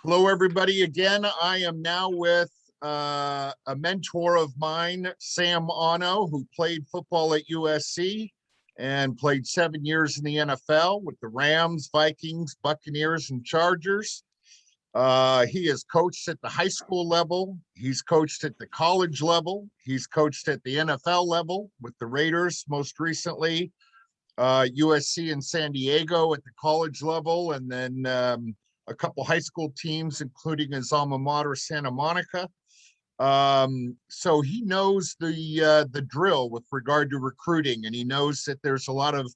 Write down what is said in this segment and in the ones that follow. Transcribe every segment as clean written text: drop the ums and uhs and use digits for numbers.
Hello, everybody. Again, I am now with a mentor of mine, Sam Anno, who played football at USC and played 7 years in the NFL with the Rams, Vikings, Buccaneers, and Chargers. He has coached at the high school level. He's coached at the college level. He's coached at the NFL level with the Raiders most recently, USC and San Diego at the college level, and then a couple high school teams, including his alma mater, Santa Monica. So he knows the drill with regard to recruiting, and he knows that there's a lot of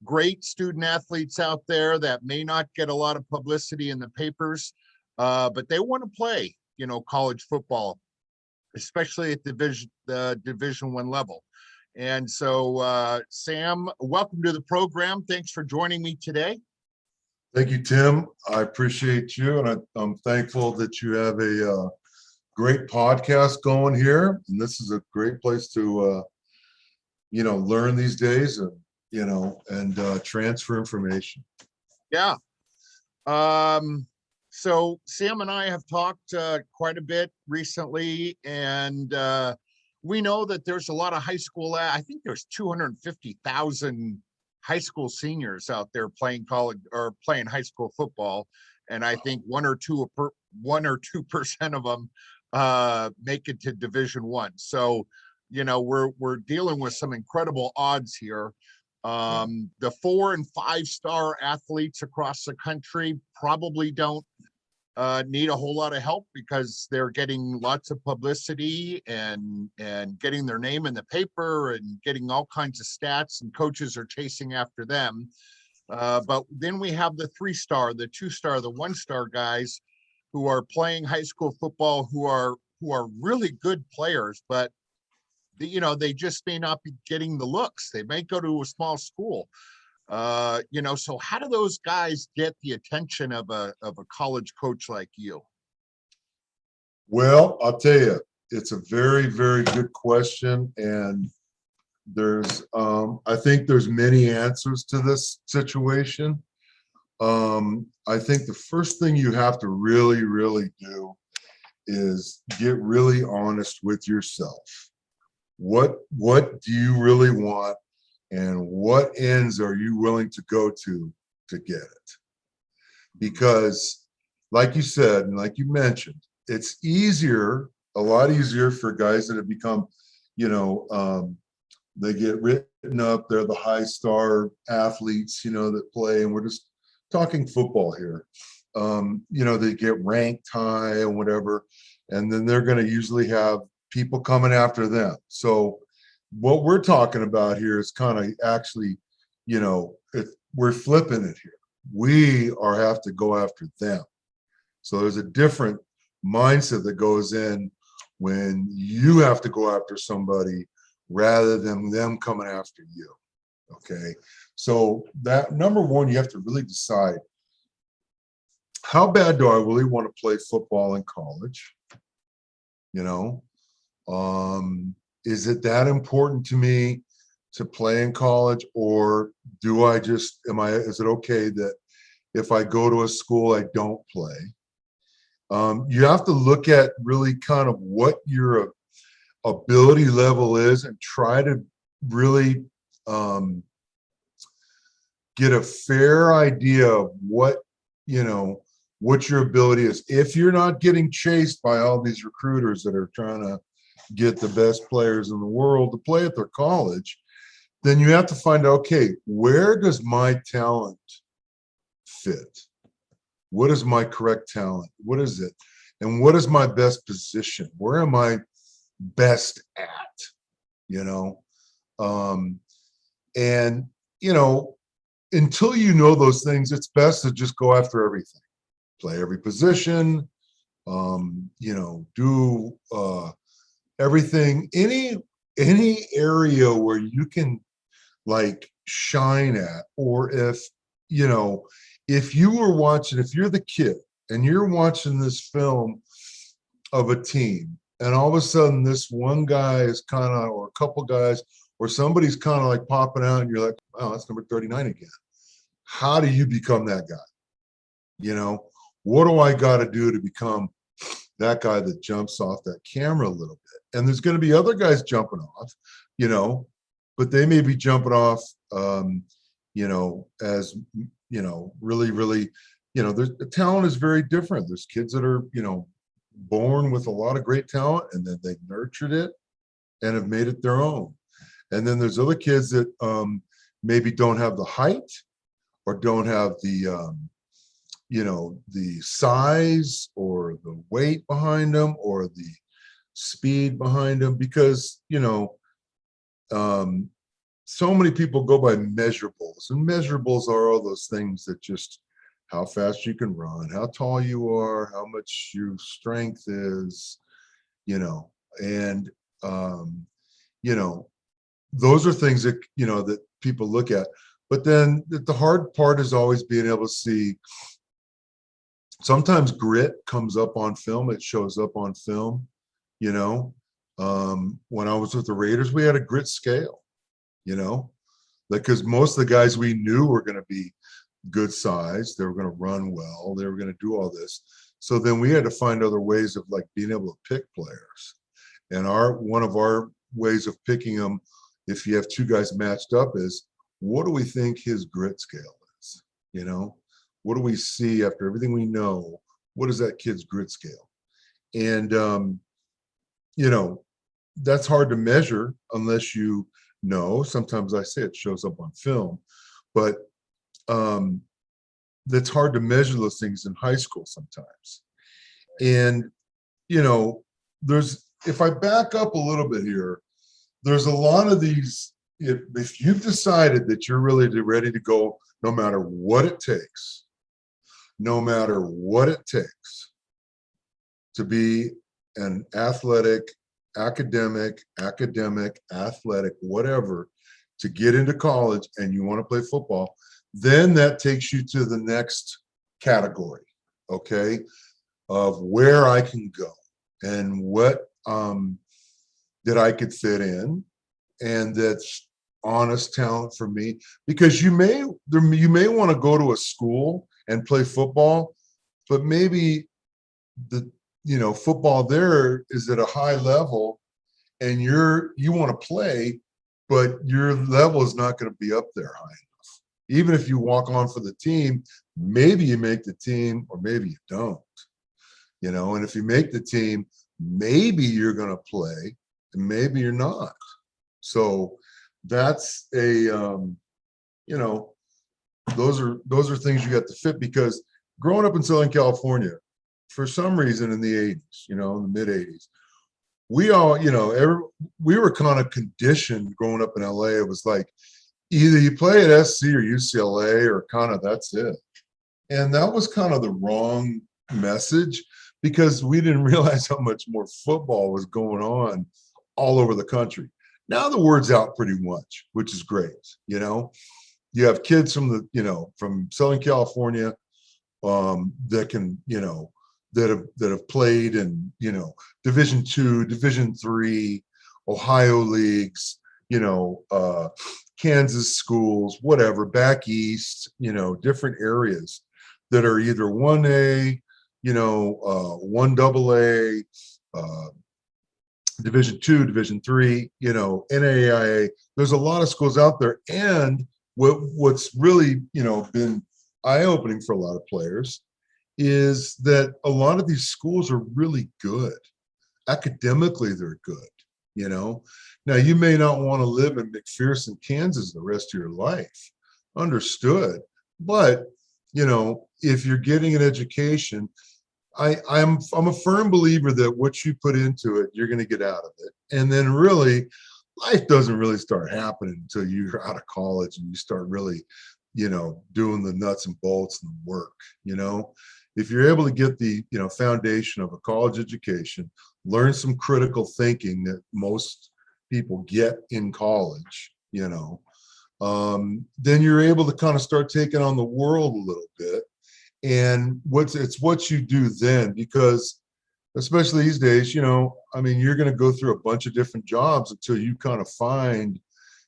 great student athletes out there that may not get a lot of publicity in the papers, but they want to play, college football, especially at the Division I level. And so, Sam, welcome to the program. Thanks for joining me today. Thank you, Tim. I appreciate you, and I'm thankful that you have a great podcast going here. And this is a great place to, learn these days, and transfer information. Yeah. So Sam and I have talked quite a bit recently, and we know that there's a lot of high school. I think there's 250,000 high school seniors out there playing college or playing high school football, and I think 1 or 2% of them make it to Division I. So, we're dealing with some incredible odds here. The 4- and 5-star athletes across the country probably don't need a whole lot of help because they're getting lots of publicity and getting their name in the paper and getting all kinds of stats, and coaches are chasing after them. But then we have the 3-star, the 2-star, the 1-star guys who are playing high school football, who are really good players, but they just may not be getting the looks. They may go to a small school. So how do those guys get the attention of a college coach like you? Well, I'll tell you, it's a very, very good question, and I think there's many answers to this situation. I think the first thing you have to really, really do is get really honest with yourself. What do you really want? And what ends are you willing to go to get it? Because like you said, and like you mentioned, it's a lot easier for guys that have become, they get written up, they're the high star athletes, that play, and we're just talking football here. They get ranked high and whatever, and then they're going to usually have people coming after them. So what we're talking about here is kind of actually, we're flipping it here. We have to go after them. So there's a different mindset that goes in when you have to go after somebody rather than them coming after you. Okay. So that number one, you have to really decide, how bad do I really want to play football in college? Is it that important to me to play in college, or is it okay that if I go to a school, I don't play? You have to look at really kind of what your ability level is and try to really get a fair idea of what your ability is. If you're not getting chased by all these recruiters that are trying to get the best players in the world to play at their college, then you have to find out, okay, where does my talent fit? What is my correct talent? What is it? And what is my best position? Where am I best at? Until you know those things, it's best to just go after everything. Play every position, do everything, any area where you can like shine at. Or if you're the kid and you're watching this film of a team, and all of a sudden this one guy is or a couple guys, or somebody's kind of like popping out, and you're like, oh, that's number 39 again. How do you become that guy? What do I got to do to become that guy that jumps off that camera a little bit? And there's going to be other guys jumping off, you know, but they may be jumping off, you know, as, you know, really, really, you know, the talent is very different. There's kids that are, you know, born with a lot of great talent and then they nurtured it and have made it their own. And then there's other kids that maybe don't have the height or don't have the, you know, the size or the weight behind them or the speed behind them, because, you know, so many people go by measurables, and measurables are all those things that just how fast you can run, how tall you are, how much your strength is, you know, and, you know, those are things that, you know, that people look at. But then the hard part is always being able to see. Sometimes grit comes up on film. It shows up on film, you know. When I was with the Raiders, we had a grit scale, you know, like, because most of the guys we knew were going to be good size, they were going to run well, they were going to do all this. So then we had to find other ways of like being able to pick players. And one of our ways of picking them, if you have two guys matched up, is what do we think his grit scale is? You know, what do we see after everything we know? What is that kid's grit scale? And, you know, that's hard to measure unless you know. Sometimes I say it shows up on film, but that's hard to measure those things in high school sometimes. And, you know, if I back up a little bit here, there's a lot of these, if you've decided that you're really ready to go, no matter what it takes, no matter what it takes to be an athletic, academic, athletic, whatever, to get into college and you want to play football, then that takes you to the next category, okay, of where I can go and what that I could fit in, and that's honest talent for me. Because you may want to go to a school and play football, but maybe the, you know, football there is at a high level and you want to play, but your level is not going to be up there high enough. Even if you walk on for the team, maybe you make the team or maybe you don't, you know. And if you make the team, maybe you're going to play and maybe you're not. So that's a, you know, those are things you got to fit. Because growing up in Southern California, for some reason in the 80s, you know, in the mid 80s, we all, you know, we were kind of conditioned growing up in LA. It was like either you play at SC or UCLA or kind of that's it. And that was kind of the wrong message, because we didn't realize how much more football was going on all over the country. Now the word's out pretty much, which is great. You know, you have kids from the, you know, from Southern California that can, you know, that have played in, you know, Division II, Division III, Ohio leagues, you know, Kansas schools, whatever, back east, you know, different areas that are either 1A, you know, 1AA, Division II, Division III, you know, NAIA. There's a lot of schools out there. And what's really, you know, been eye-opening for a lot of players is that a lot of these schools are really good. Academically, they're good, you know. Now, you may not want to live in McPherson, Kansas the rest of your life. Understood. But, you know, if you're getting an education, I'm a firm believer that what you put into it, you're going to get out of it. And then really, life doesn't really start happening until you're out of college and you start really, you know, doing the nuts and bolts and the work, you know. If you're able to get the, you know, foundation of a college education, learn some critical thinking that most people get in college, you know, then you're able to kind of start taking on the world a little bit. And it's what you do then, because especially these days, you know, I mean, you're going to go through a bunch of different jobs until you kind of find,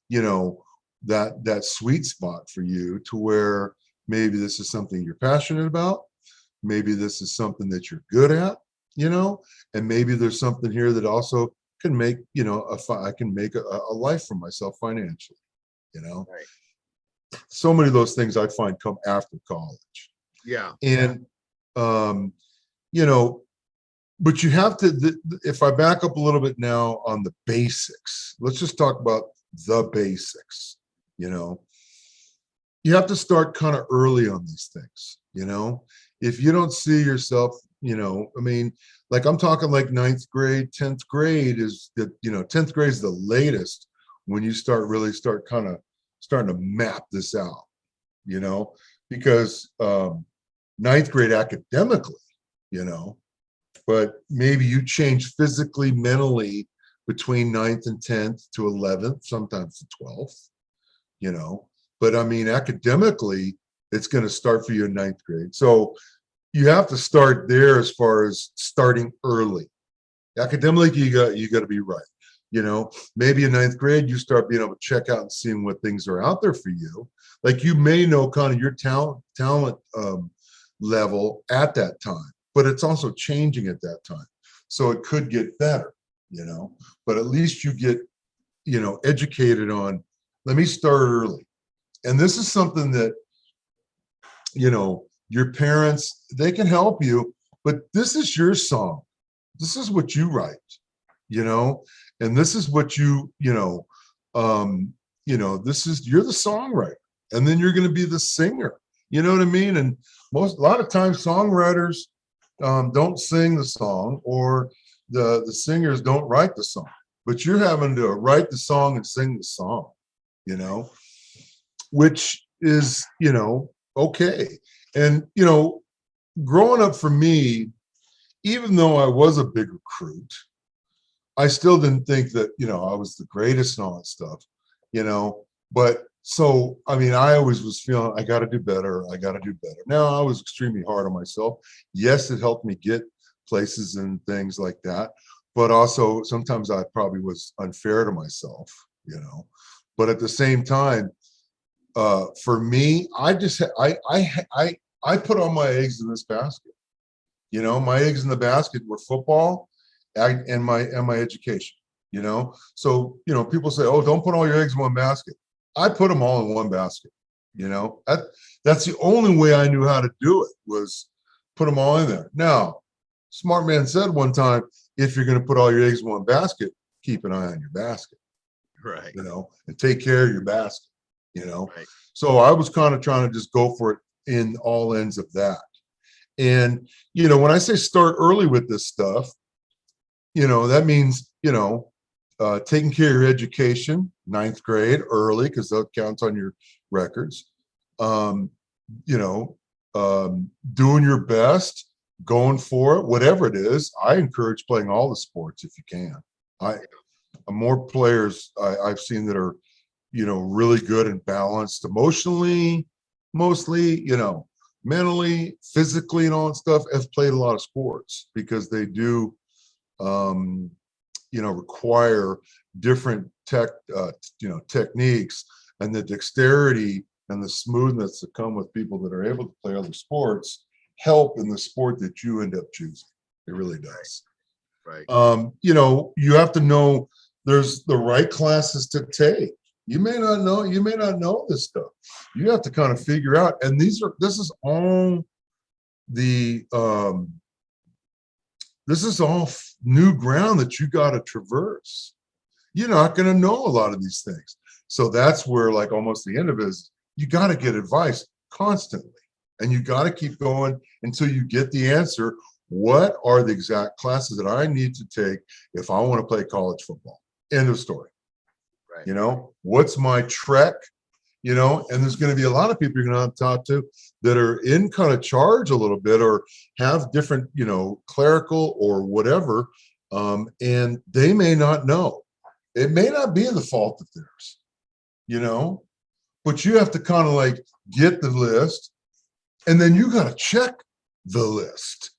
you know, that sweet spot for you to where maybe this is something you're passionate about. maybe this is something that you're good at, and maybe there's something here that also can make, I can make a life for myself financially, you know. Right. So many of those things I find come after college. Yeah. And, you know, but you have to, if I back up a little bit now on the basics, let's just talk about the basics, you have to start kind of early on these things, if you don't see yourself, I mean, like I'm talking like ninth grade, 10th grade is the, 10th grade is the latest when you start kind of starting to map this out, because ninth grade academically, but maybe you change physically, mentally between 9th and 10th to 11th, sometimes to 12th, but I mean, academically, it's going to start for you in ninth grade. So you have to start there as far as starting early. Academically, you got to be right. Maybe in ninth grade, you start being able to check out and seeing what things are out there for you. Like you may know kind of your talent level at that time, but it's also changing at that time. So it could get better, but at least you get, educated on, let me start early. And this is something that, your parents, they can help you, but this is your song. This is what you write, and this is what you're the songwriter, and then you're going to be the singer. You know what I mean? And a lot of times songwriters don't sing the song, or the singers don't write the song, but you're having to write the song and sing the song, which is, okay. And, growing up for me, even though I was a big recruit, I still didn't think that, I was the greatest and all that stuff, but so, I mean, I always was feeling I got to do better. I got to do better. Now, I was extremely hard on myself. Yes, it helped me get places and things like that, but also sometimes I probably was unfair to myself, but at the same time, for me, I just, I put all my eggs in this basket. My eggs in the basket were football and my education, So, people say, oh, don't put all your eggs in one basket. I put them all in one basket, that's the only way I knew how to do it, was put them all in there. Now, smart man said one time, if you're going to put all your eggs in one basket, keep an eye on your basket, right? And take care of your basket, Right. So I was kind of trying to just go for it in all ends of that. And, when I say start early with this stuff, that means, taking care of your education, ninth grade early, because that counts on your records. Doing your best, going for it, whatever it is. I encourage playing all the sports if you can. More players I've seen that are, really good and balanced emotionally, mostly, mentally, physically, and all that stuff, have played a lot of sports, because they do, require different techniques, and the dexterity and the smoothness that come with people that are able to play other sports help in the sport that you end up choosing. It really does. Right. You have to know there's the right classes to take. You may not know this stuff. You have to kind of figure out, and this is all new ground that you got to traverse. You're not going to know a lot of these things. So that's where, like, almost the end of it is, you got to get advice constantly, and you got to keep going until you get the answer. What are the exact classes that I need to take if I want to play college football? End of story. Right. What's my trek? And there's going to be a lot of people you're going to have to talk to that are in kind of charge a little bit, or have different, clerical or whatever. And they may not know. It may not be the fault of theirs, but you have to kind of like get the list, and then you got to check the list,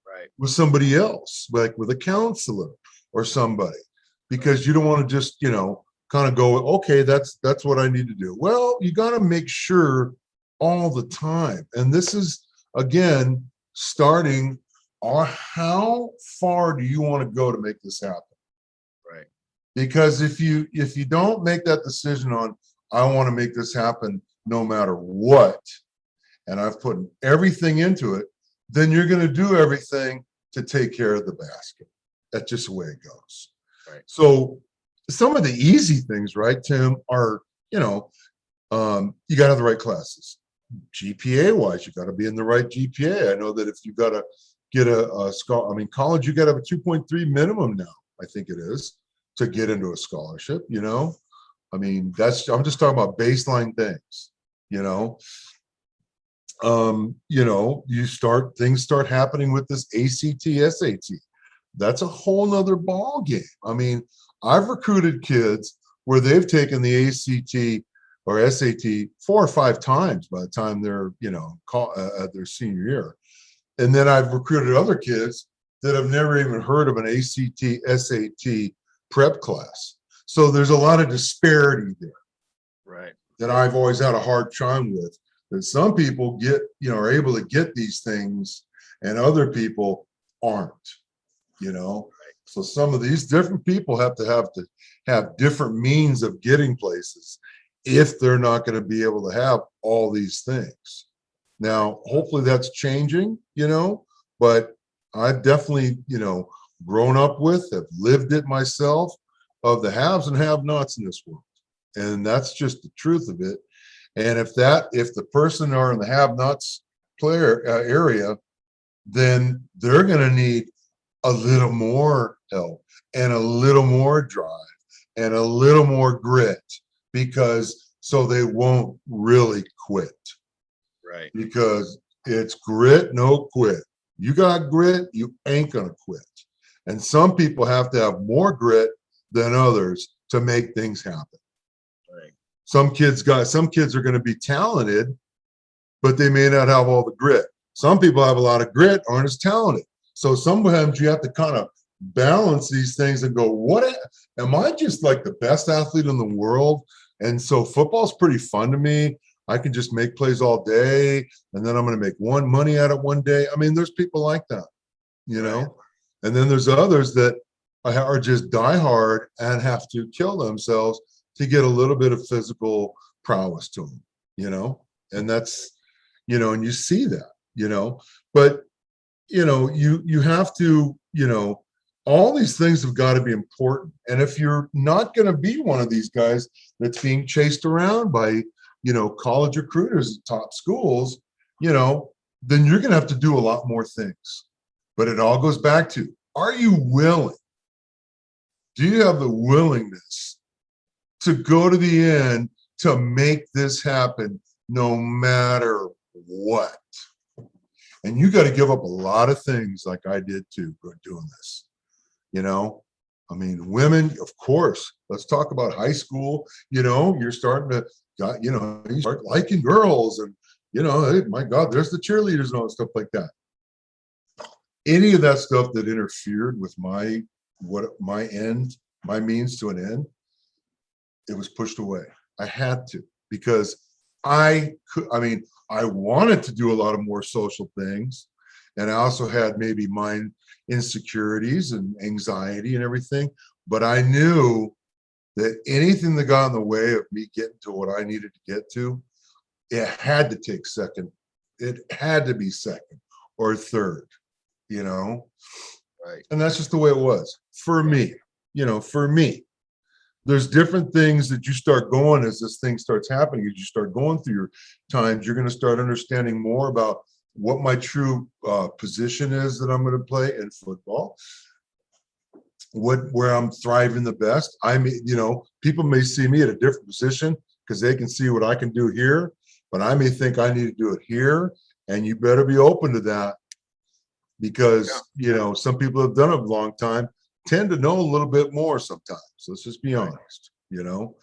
right, with somebody else, like with a counselor or somebody, because you don't want to just, kind of go, okay, that's what I need to do. Well, you got to make sure all the time. And this is, again, starting on how far do you want to go to make this happen? Right. Because if you don't make that decision on, I want to make this happen no matter what, and I've put everything into it, then you're going to do everything to take care of the basket. That's just the way it goes. Right. So some of the easy things, right, Tim, are, you got to have the right classes. GPA wise, you got to be in the right GPA. I know that if you got to get a scholar, I mean, college, you got to have a 2.3 minimum now, I think it is, to get into a scholarship, I mean, I'm just talking about baseline things, things start happening with this ACT, SAT. That's a whole nother ball game. I mean, I've recruited kids where they've taken the ACT or SAT 4 or 5 times by the time they're, at their senior year. And then I've recruited other kids that have never even heard of an ACT, SAT prep class. So there's a lot of disparity there. Right. That I've always had a hard time with. That some people get, are able to get these things and other people aren't, So some of these different people have to have different means of getting places if they're not going to be able to have all these things. Now, hopefully that's changing, but I've definitely, grown up with, have lived it myself, of the haves and have-nots in this world. And that's just the truth of it. And if the person are in the have-nots area, then they're going to need a little more help and a little more drive and a little more grit, so they won't really quit. Right. Because it's grit, no quit. You got grit, you ain't going to quit. And some people have to have more grit than others to make things happen. Right. Some kids are going to be talented, but they may not have all the grit. Some people have a lot of grit, aren't as talented. So sometimes you have to kind of balance these things and go, am I just like the best athlete in the world? And so football's pretty fun to me. I can just make plays all day, and then I'm going to make money at it one day. I mean, there's people like that, Right. And then there's others that are just die hard and have to kill themselves to get a little bit of physical prowess to them, and that's, and you see that, but, you have to, all these things have got to be important. And if you're not going to be one of these guys that's being chased around by, college recruiters at top schools, then you're going to have to do a lot more things. But it all goes back to, are you willing? Do you have the willingness to go to the end to make this happen no matter what? And you got to give up a lot of things like I did too, doing this. I mean, women, of course, let's talk about high school. You're starting to, you start liking girls and, hey, my God, there's the cheerleaders and all that stuff like that. Any of that stuff that interfered with my means to an end, it was pushed away. I had to, because I wanted to do a lot of more social things. And I also had maybe mind insecurities and anxiety and everything. But I knew that anything that got in the way of me getting to what I needed to get to, it had to take second. It had to be second or third, Right. And that's just the way it was for me, for me. There's different things that you start going as this thing starts happening, as you start going through your times, you're going to start understanding more about what my true position is that I'm going to play in football, where I'm thriving the best. People may see me at a different position because they can see what I can do here, but I may think I need to do it here, and you better be open to that, because some people have done it a long time tend to know a little bit more sometimes. Let's just be honest, and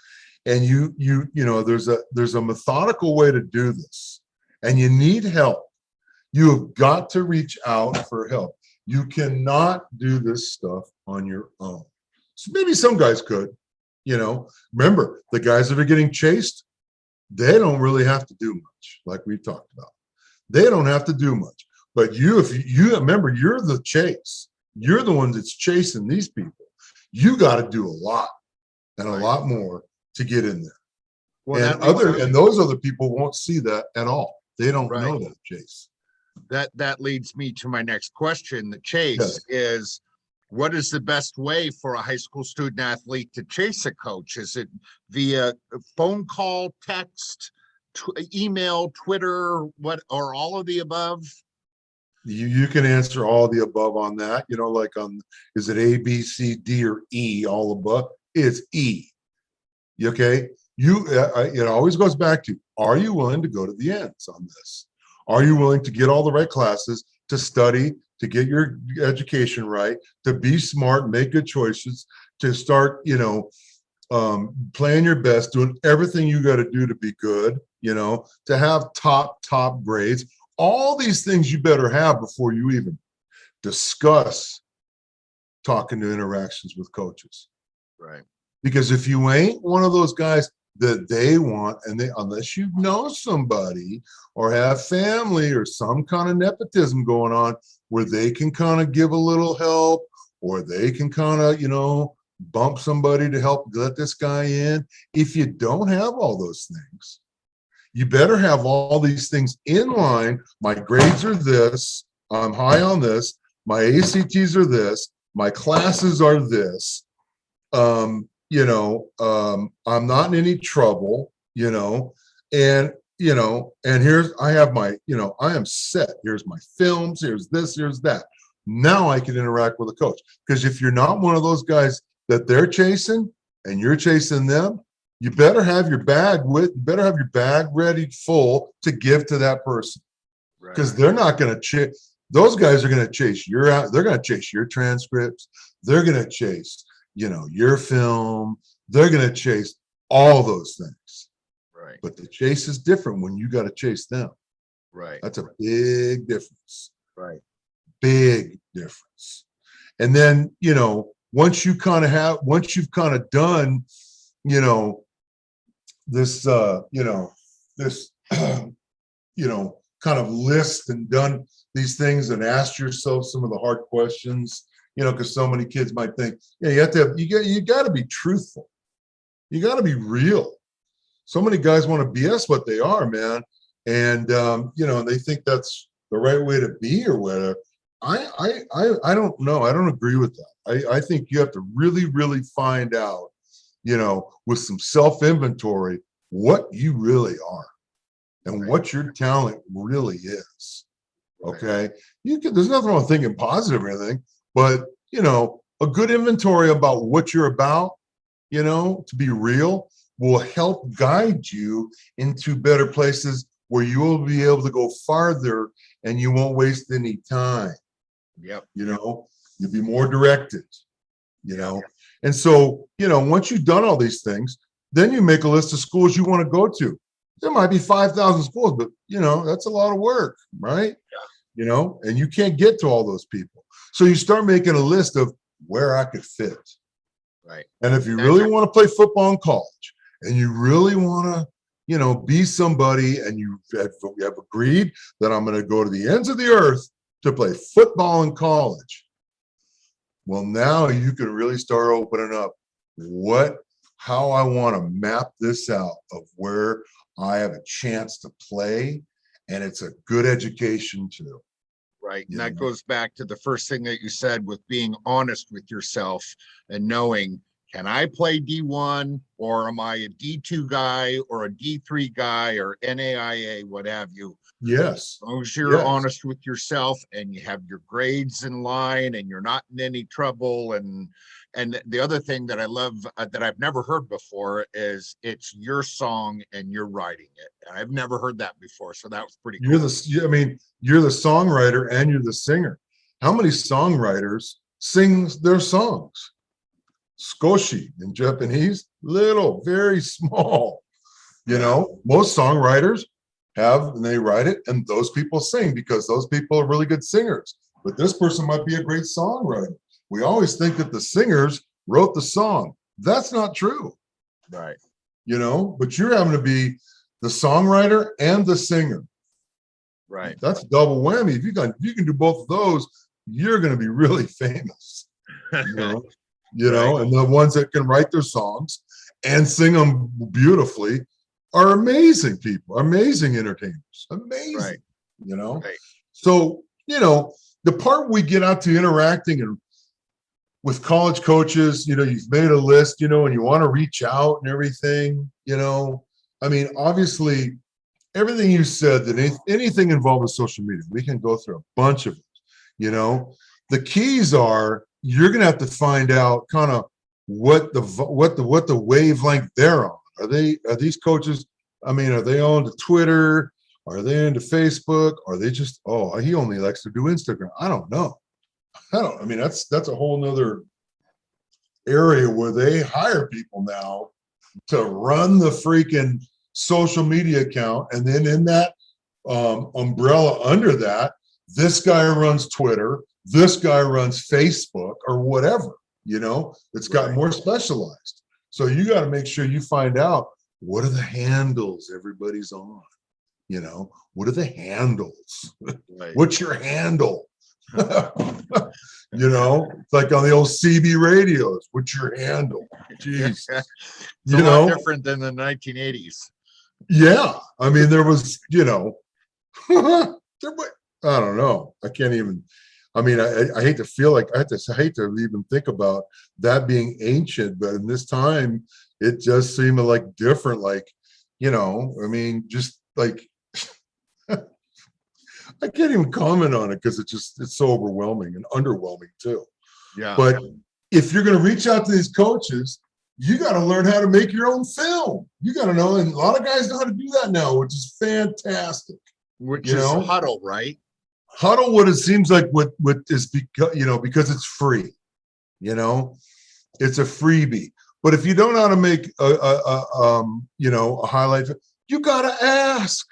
there's a methodical way to do this, and you need help. You have got to reach out for help. You cannot do this stuff on your own. So maybe some guys could, remember, the guys that are getting chased, they don't really have to do much, like we've talked about. They don't have to do much. But if you remember, you're the chase. You're the one that's chasing these people. You got to do a lot and a lot more to get in there. Well, And those other people won't see that at all. They don't know that, Chase. That leads me to my next question. The chase is, what is the best way for a high school student athlete to chase a coach? Is it via phone call, text, email, Twitter, or all of the above? You can answer all the above on that. Like is it A, B, C, D, or E? All above. It's E. Okay. It always goes back to, are you willing to go to the ends on this? Are you willing to get all the right classes, to study, to get your education right, to be smart, make good choices, to start, playing your best, doing everything you got to do to be good, to have top grades. All these things you better have before you even discuss talking to interactions with coaches. Right. Because if you ain't one of those guys that they want, unless you know somebody or have family or some kind of nepotism going on where they can kind of give a little help, or they can kind of, bump somebody to help let this guy in. If you don't have all those things, you better have all these things in line. My grades are this, I'm high on this, my ACTs are this, my classes are this. I'm not in any trouble, and I have my, I am set. Here's my films, here's this, here's that. Now I can interact with a coach. Because if you're not one of those guys that they're chasing and you're chasing them, you better have your bag ready full to give to that person. Because they're not going to chase. Those guys are going to chase they're going to chase your transcripts. They're going to chase your film. They're going to chase all those things. Right. But the chase is different when you got to chase them. Right. That's a big difference. Right. Big difference. And then, once you've kind of done, this, this, kind of list and done these things and asked yourself some of the hard questions, because so many kids might think, you got to be truthful. You got to be real. So many guys want to BS what they are, man. And, they think that's the right way to be or whatever. I don't know. I don't agree with that. I think you have to really, really find out, with some self-inventory, what you really are and what your talent really is. Okay. There's nothing wrong with thinking positive or anything, but a good inventory about what you're about, to be real, will help guide you into better places where you will be able to go farther and you won't waste any time. Yep. You'll be more directed, And so, once you've done all these things, then you make a list of schools you want to go to. There might be 5,000 schools, but that's a lot of work, right? Yeah. And you can't get to all those people. So you start making a list of where I could fit. Right. And if you really want to play football in college and you really want to, be somebody, and you have agreed that I'm going to go to the ends of the earth to play football in college. Well, now you can really start opening up how I want to map this out of where I have a chance to play, and it's a good education too. Right. And that goes back to the first thing that you said with being honest with yourself and knowing, can I play D1, or am I a D2 guy or a D3 guy or NAIA, what have you? Yes. As long as you're honest with yourself and you have your grades in line and you're not in any trouble. And the other thing that I love that I've never heard before is it's your song and you're writing it. And I've never heard that before. So that was pretty cool. You're the songwriter and you're the singer. How many songwriters sing their songs? Skoshi in Japanese, little, very small. Most songwriters and they write it, and those people sing because those people are really good singers. But this person might be a great songwriter. We always think that the singers wrote the song. That's not true. Right. But you're having to be the songwriter and the singer. Right. That's double whammy. If you can do both of those, you're going to be really famous. You know, Right. and the ones that can write their songs and sing them beautifully are amazing people, amazing entertainers, amazing. Right. Right. So, the part we get out to interacting and with college coaches, you've made a list, and you want to reach out and everything, I mean, obviously, everything you said, that anything involved with social media, we can go through a bunch of it. The keys are you're going to have to find out kind of what the wavelength they're on. Are these coaches? I mean, are they on to Twitter? Are they into Facebook? Are they just, he only likes to do Instagram? I don't know. I mean, that's a whole nother area where they hire people now to run the freaking social media account. And then in that umbrella under that, this guy runs Twitter, this guy runs Facebook or whatever, it's got more specialized. So you got to make sure you find out what are the handles everybody's on, what are the handles? Right. What's your handle? It's like on the old CB radios. What's your handle? Jeez. It's a lot different than the 1980s. Yeah. I mean, there was, I don't know. I can't even, I mean, I hate to feel like I hate to even think about that being ancient, but in this time, it just seemed like different, like, I mean, just like, I can't even comment on it because it's so overwhelming and underwhelming too. Yeah. But if you're going to reach out to these coaches, you got to learn how to make your own film. You got to know, and a lot of guys know how to do that now, which is fantastic. Which is Huddle, right? Huddle, what it seems like, what is because it's free. It's a freebie. But if you don't know how to make a highlight, you got to ask.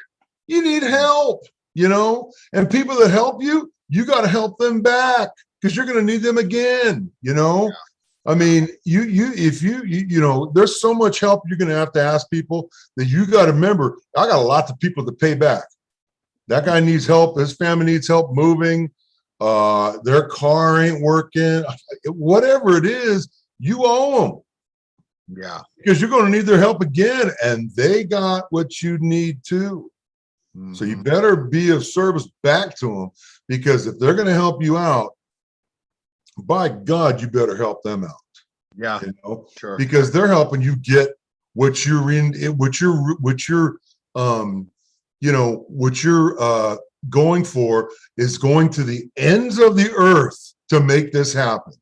You need help. And people that help you, you got to help them back because you're going to need them again. Yeah. I mean, if there's so much help you're going to have to ask people that you got to remember. I got a lot of people to pay back. That guy needs help. His family needs help moving. Their car ain't working. Whatever it is, you owe them. Yeah, because you're going to need their help again, and they got what you need too. So you better be of service back to them, because if they're going to help you out, by God, you better help them out. Yeah, sure. Because they're helping you get what you're going for is going to the ends of the earth to make this happen.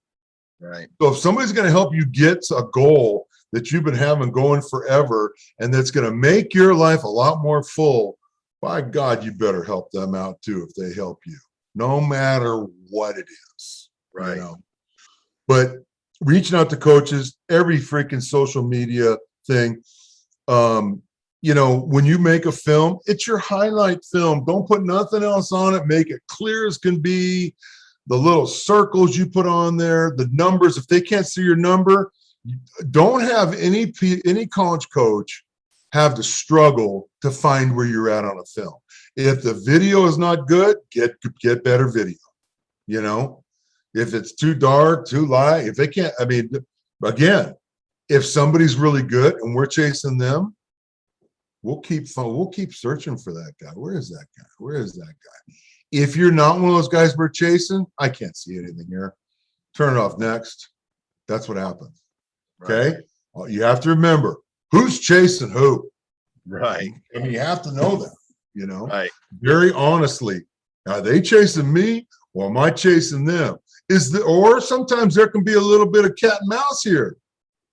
Right. So if somebody's going to help you get a goal that you've been having going forever, and that's going to make your life a lot more full, by God, you better help them out too if they help you, no matter what it is. Right. But reaching out to coaches, every freaking social media thing, when you make a film, it's your highlight film. Don't put nothing else on it. Make it clear as can be. The little circles you put on there, the numbers, if they can't see your number, don't have any college coach have to struggle to find where you're at on a film. If the video is not good, get better video. If it's too dark, too light, if they can't, I mean, again, if somebody's really good and we're chasing them, we'll keep searching for that guy. Where is that guy? Where is that guy? If you're not one of those guys we're chasing, I can't see anything here. Turn it off next. That's what happens. Okay. Right. Well, you have to remember who's chasing who. Right. I mean, you have to know that, Right. very honestly. Are they chasing me or am I chasing them? Or sometimes there can be a little bit of cat and mouse here.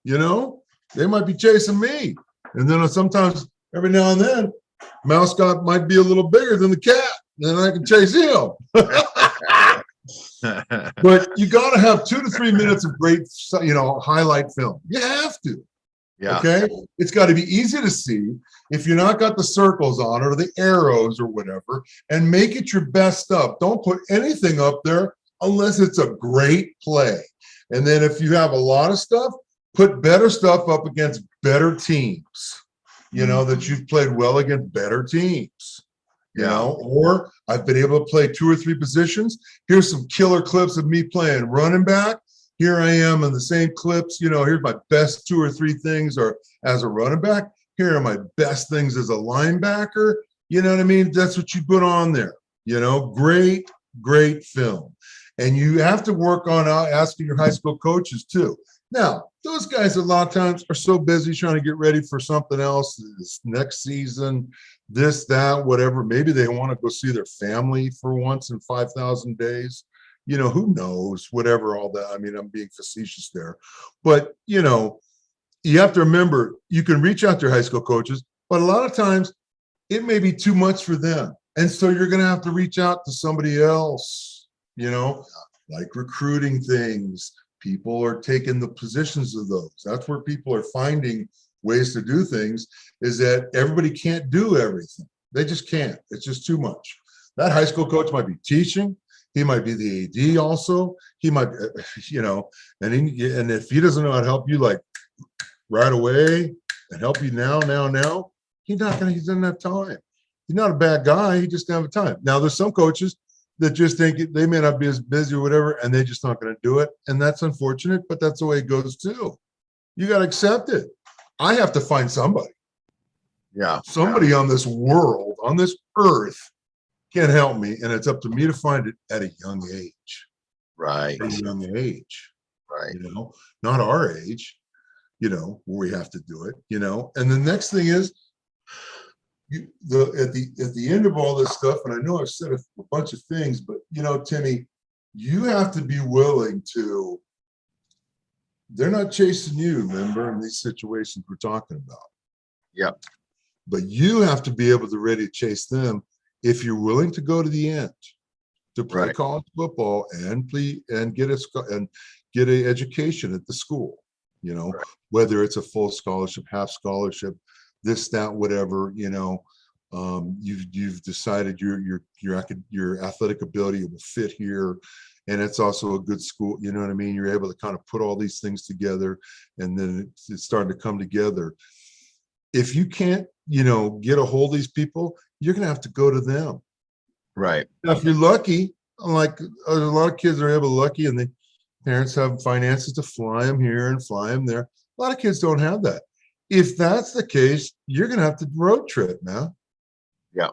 They might be chasing me. And then sometimes every now and then, mouse might be a little bigger than the cat. Then I can chase him. But you got to have 2 to 3 minutes of great, highlight film. You have to. Yeah. Okay. It's got to be easy to see if you're not got the circles on or the arrows or whatever, and make it your best stuff. Don't put anything up there unless it's a great play. And then if you have a lot of stuff, put better stuff up against better teams. That you've played well against better teams. you Yeah. know, or I've been able to play 2 or 3 positions. Here's some killer clips of me playing running back. Here I am in the same clips, you know, here's my best 2 or 3 things or as a running back. Here are my best things as a linebacker. You know what I mean? That's what you put on there, you know, great, great film. And you have to work on asking your high school coaches too. Now, those guys a lot of times are so busy trying to get ready for something else this next season, this, that, whatever. Maybe they want to go see their family for once in 5,000 days. You know, who knows, whatever, all that. I mean, I'm being facetious there. But, you know, you have to remember, you can reach out to your high school coaches, but a lot of times it may be too much for them. And so you're going to have to reach out to somebody else, you know, like recruiting things. People are taking the positions of those. That's where people are finding ways to do things, is that everybody can't do everything. They just can't. It's just too much. That high school coach might be teaching. He might be the AD also. He might, you know, and if he doesn't know how to help you like right away and help you now, he doesn't have time. He's not a bad guy. He just doesn't have time. Now, there's some coaches that just think they may not be as busy or whatever, and they're just not going to do it. And that's unfortunate, but that's the way it goes too. You got to accept it. I have to find somebody. Yeah. Somebody on this world, on this earth, can help me, and it's up to me to find it at a young age. Right. At a young age. Right. You know, not our age, you know, where we have to do it, you know. And the next thing is, at the end of all this stuff, and I know I've said a bunch of things, but you know, Timmy, you have to be willing to. They're not chasing you, remember, in these situations we're talking about. Yep. But you have to be able to ready to chase them if you're willing to go to the end to play Right. college football and get an education at the school. You know, Right. whether it's a full scholarship, half scholarship, this, that, whatever, you know, you've decided your athletic ability will fit here, and it's also a good school. You know what I mean? You're able to kind of put all these things together, and then it's starting to come together. If you can't, you know, get a hold of these people, you're going to have to go to them. Right. Now, if you're lucky, like a lot of kids are able to lucky, and the parents have finances to fly them here and fly them there. A lot of kids don't have that. If that's the case, you're going to have to road trip, man. Yeah.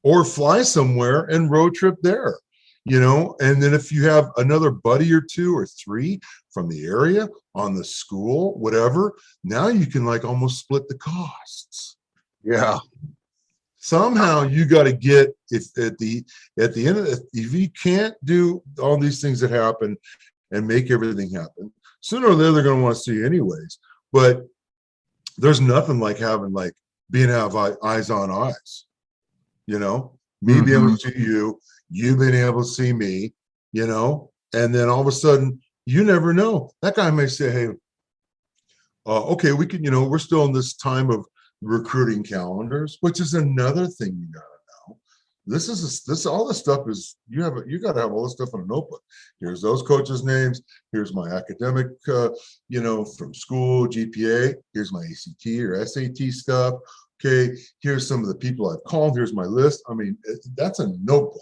Or fly somewhere and road trip there, you know. And then if you have another buddy or 2 or 3 from the area on the school, whatever, now you can like almost split the costs. Yeah. Somehow you got to get, if at the end of if you can't do all these things that happen and make everything happen, sooner or later they're going to want to see you anyways. But there's nothing like having eyes on eyes, you know, me being able to see you, you being able to see me, you know, and then all of a sudden, you never know. That guy may say, hey, okay, we can, you know, we're still in this time of recruiting calendars, which is another thing you got to know. This all this stuff is, you got to have all this stuff in a notebook. Here's those coaches' names. Here's my academic, you know, from school, GPA. Here's my ACT or SAT stuff. Okay, here's some of the people I've called. Here's my list. I mean, that's a notebook.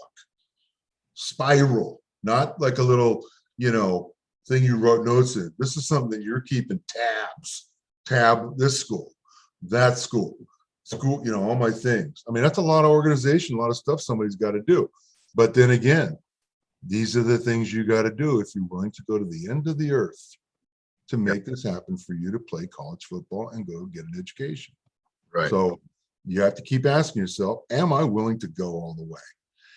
Spiral, not like a little, you know, thing you wrote notes in. This is something that you're keeping tabs. Tab this school, that school, you know, all my things. I mean, that's a lot of organization, a lot of stuff somebody's got to do. But then again, these are the things you got to do if you're willing to go to the end of the earth to make this happen for you to play college football and go get an education. Right. So you have to keep asking yourself, am I willing to go all the way?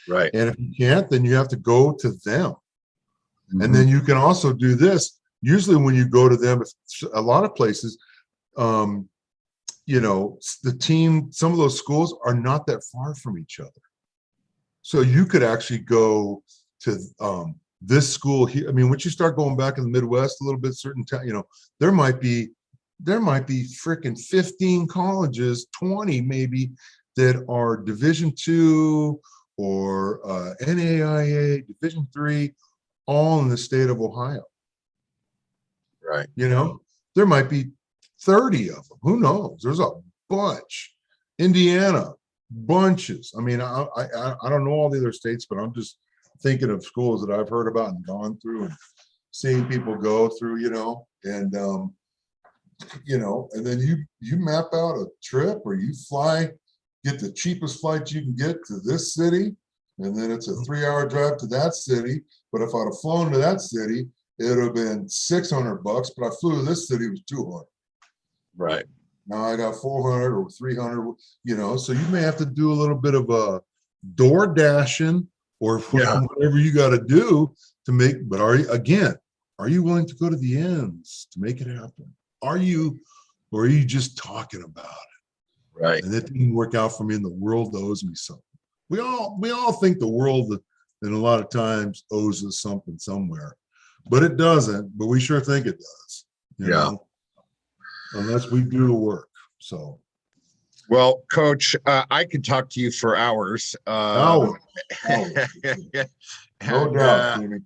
Right. And if you can't, then you have to go to them. And then you can also do this. Usually when you go to them, a lot of places, you know, the team, some of those schools are not that far from each other. So you could actually go to this school here. I mean, once you start going back in the Midwest a little bit, certain town, you know, there might be freaking 15 colleges, 20 maybe, that are Division II or NAIA, Division III, all in the state of Ohio. Right. You know, there might be 30 of them. Who knows? There's a bunch. Indiana, bunches. I mean, I don't know all the other states, but I'm just thinking of schools that I've heard about and gone through and seeing people go through, and and then you map out a trip or you fly, get the cheapest flight you can get to this city, and then it's a 3-hour drive to that city. But if I'd have flown to that city, it would have been $600, but I flew to this city, it was 200. Right. Now I got 400 or 300, so you may have to do a little bit of a door dashing or Yeah. whatever you got to do to make, but are you willing to go to the ends to make it happen? Or are you just talking about it? Right. And that didn't work out for me and the world owes me something. We all think the world, and a lot of times, owes us something somewhere, but it doesn't, but we sure think it does, unless we do the work. So, well, Coach, I could talk to you for hours. no doubt, Jimmy.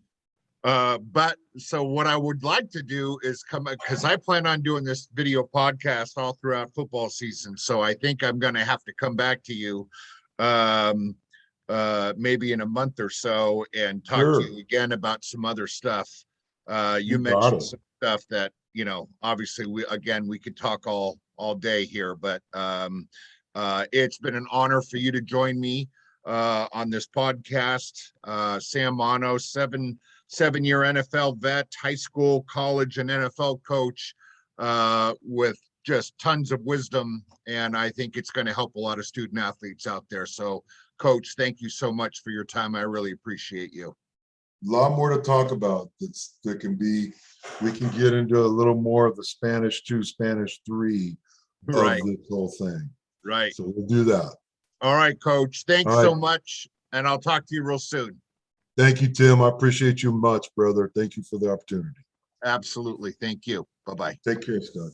But so what I would like to do is come, because I plan on doing this video podcast all throughout football season. So I think I'm going to have to come back to you maybe in a month or so and talk to you again about some other stuff. You mentioned some stuff that, obviously we could talk all day here, but it's been an honor for you to join me on this podcast. Sam Anno, seven-year NFL vet, high school, college, and NFL coach with just tons of wisdom. And I think it's going to help a lot of student athletes out there. So, Coach, thank you so much for your time. I really appreciate you. A lot more to talk about. We can get into a little more of the Spanish 2, Spanish 3 of this whole thing. Right. So we'll do that. All right, Coach. Thanks so much. And I'll talk to you real soon. Thank you, Tim. I appreciate you much, brother. Thank you for the opportunity. Absolutely. Thank you. Bye-bye. Take care, Scott.